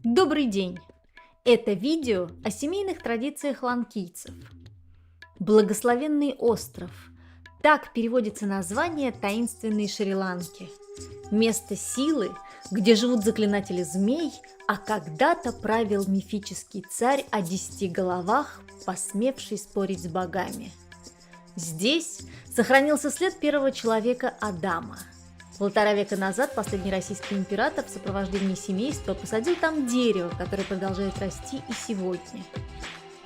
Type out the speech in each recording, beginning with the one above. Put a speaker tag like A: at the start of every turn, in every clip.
A: Добрый день! Это видео о семейных традициях ланкийцев. Благословенный остров. Так переводится название таинственной Шри-Ланки. Место силы, где живут заклинатели змей, а когда-то правил мифический царь о 10 головах, посмевший спорить с богами. Здесь сохранился след первого человека Адама. 1,5 века назад последний российский император в сопровождении семейства посадил там дерево, которое продолжает расти и сегодня.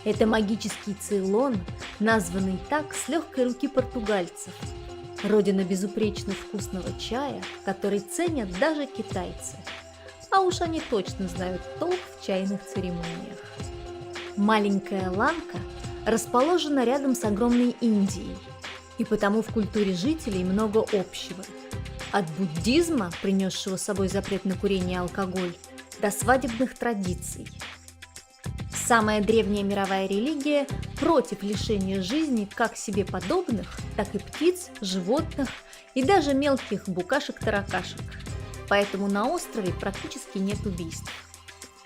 A: Это магический Цейлон, названный так с легкой руки португальцев. Родина безупречно вкусного чая, который ценят даже китайцы. А уж они точно знают толк в чайных церемониях. Маленькая Ланка расположена рядом с огромной Индией, и потому в культуре жителей много общего. От буддизма, принесшего с собой запрет на курение и алкоголь, до свадебных традиций. Самая древняя мировая религия против лишения жизни как себе подобных, так и птиц, животных и даже мелких букашек-таракашек. Поэтому на острове практически нет убийств.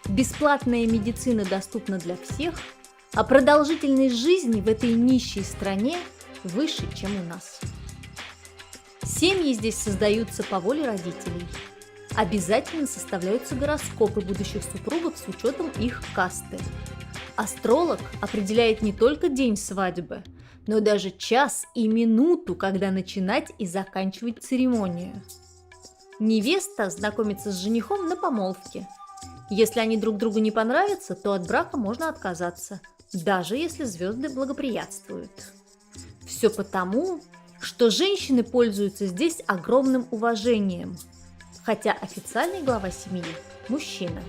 A: Бесплатная медицина доступна для всех, а продолжительность жизни в этой нищей стране выше, чем у нас. Семьи здесь создаются по воле родителей. Обязательно составляются гороскопы будущих супругов с учетом их касты. Астролог определяет не только день свадьбы, но даже час и минуту, когда начинать и заканчивать церемонию. Невеста знакомится с женихом на помолвке. Если они друг другу не понравятся, то от брака можно отказаться, даже если звезды благоприятствуют. Все потому, что женщины пользуются здесь огромным уважением, хотя официальный глава семьи – мужчина.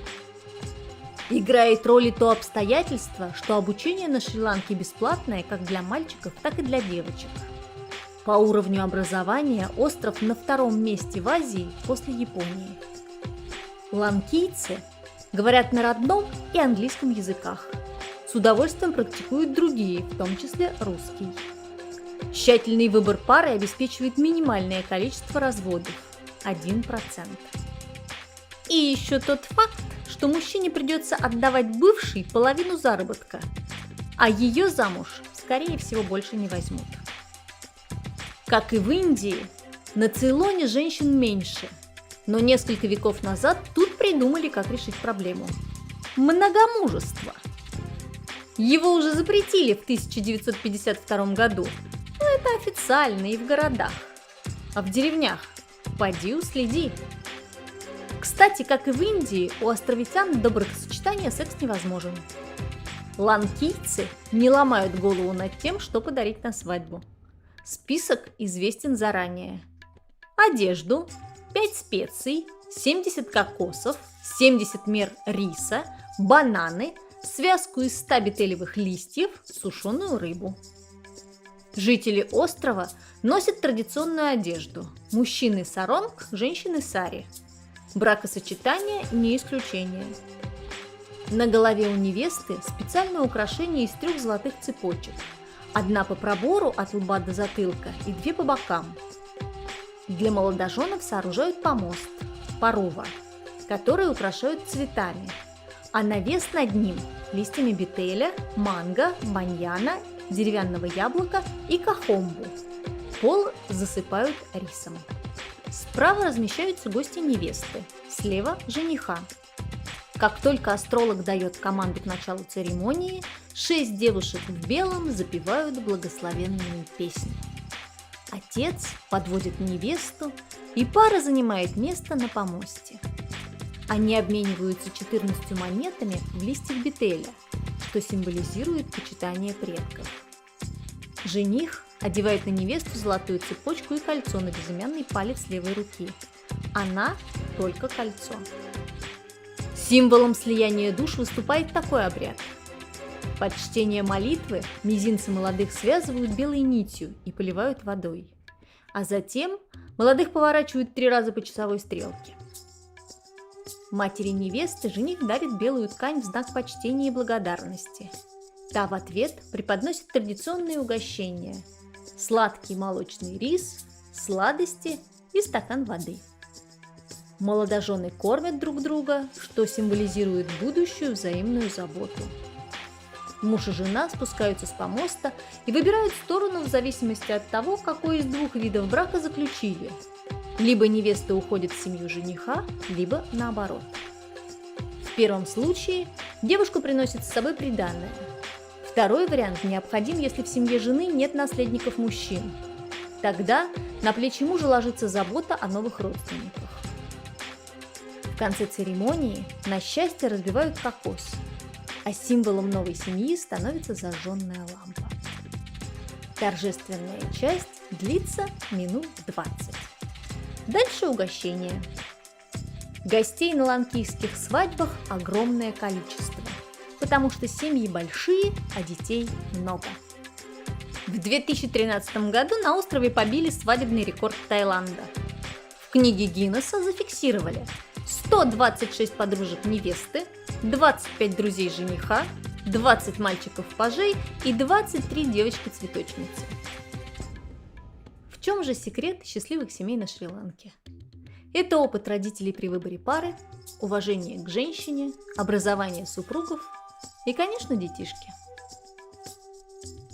A: Играет роль и то обстоятельство, что обучение на Шри-Ланке бесплатное как для мальчиков, так и для девочек. По уровню образования остров на 2-м месте в Азии после Японии. Ланкийцы говорят на родном и английском языках. С удовольствием практикуют другие, в том числе русский. Тщательный выбор пары обеспечивает минимальное количество разводов – 1%. И еще тот факт, что мужчине придется отдавать бывшей половину заработка, а ее замуж, скорее всего, больше не возьмут. Как и в Индии, на Цейлоне женщин меньше, но несколько веков назад тут придумали, как решить проблему – многомужество. Его уже запретили в 1952 году. Но это официально и в городах. А в деревнях поди уследи. Кстати, как и в Индии, у островитян до бракосочетания секс невозможен. Ланкийцы не ломают голову над тем, что подарить на свадьбу. Список известен заранее. Одежду, 5 специй, 70 кокосов, 70 мер риса, бананы, связку из 100 бетелевых листьев, сушеную рыбу. Жители острова носят традиционную одежду. Мужчины – саронг, женщины – сари. Бракосочетание – не исключение. На голове у невесты специальное украшение из 3 золотых цепочек. 1 по пробору от лба до затылка и 2 по бокам. Для молодоженов сооружают помост – парува, который украшают цветами, а навес над ним – листьями бетеля, манго, баньяна, деревянного яблока и кахомбу. Пол засыпают рисом. Справа размещаются гости невесты, слева – жениха. Как только астролог дает команду к началу церемонии, 6 девушек в белом запевают благословенные песни. Отец подводит невесту, и пара занимает место на помосте. Они обмениваются 14 монетами в листьях бетеля, что символизирует почитание предков. Жених одевает на невесту золотую цепочку и кольцо на безымянный палец левой руки. Она – только кольцо. Символом слияния душ выступает такой обряд. Под чтение молитвы мизинцы молодых связывают белой нитью и поливают водой. А затем молодых поворачивают 3 раза по часовой стрелке. Матери невесты жених дарит белую ткань в знак почтения и благодарности. Та в ответ преподносит традиционные угощения – сладкий молочный рис, сладости и стакан воды. Молодожены кормят друг друга, что символизирует будущую взаимную заботу. Муж и жена спускаются с помоста и выбирают сторону в зависимости от того, какой из двух видов брака заключили. Либо невеста уходит в семью жениха, либо наоборот. В первом случае девушку приносит с собой приданое. Второй вариант необходим, если в семье жены нет наследников мужчин. Тогда на плечи мужа ложится забота о новых родственниках. В конце церемонии на счастье разбивают кокос, а символом новой семьи становится зажженная лампа. Торжественная часть длится минут 20. Дальше угощение. Гостей на ланкийских свадьбах огромное количество, потому что семьи большие, а детей много. В 2013 году на острове побили свадебный рекорд Таиланда. В книге Гиннесса зафиксировали 126 подружек невесты, 25 друзей жениха, 20 мальчиков-пажей и 23 девочки-цветочницы. В чем же секрет счастливых семей на Шри-Ланке? Это опыт родителей при выборе пары, уважение к женщине, образование супругов и, конечно, детишки.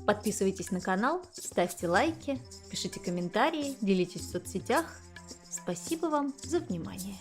A: Подписывайтесь на канал, ставьте лайки, пишите комментарии, делитесь в соцсетях. Спасибо вам за внимание.